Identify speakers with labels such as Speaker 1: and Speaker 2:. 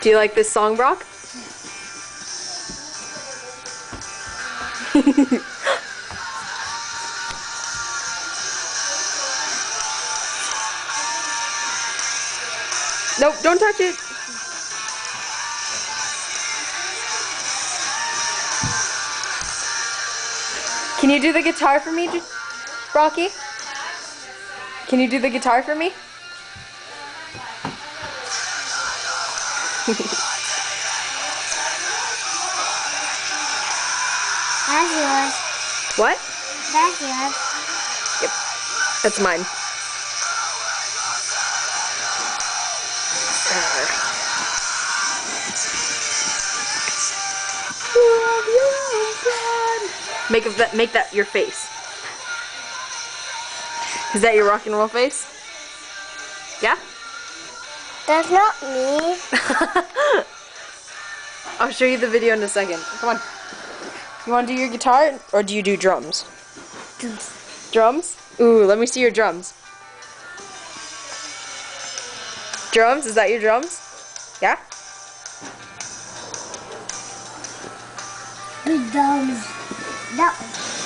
Speaker 1: Do you like this song, Brock? Nope, don't touch it. Can you do the guitar for me, Brocky? Can you do the guitar for me?
Speaker 2: That's yours.
Speaker 1: What?
Speaker 2: That's yours.
Speaker 1: Yep, that's mine. Make that your face. Is that your rock and roll face? Yeah?
Speaker 2: That's not me.
Speaker 1: I'll show you the video in a second. Come on. You want to do your guitar or do you do drums?
Speaker 2: Drums.
Speaker 1: Drums? Ooh, let me see your drums. Drums? Is that your drums? Yeah?
Speaker 2: The drums. That one.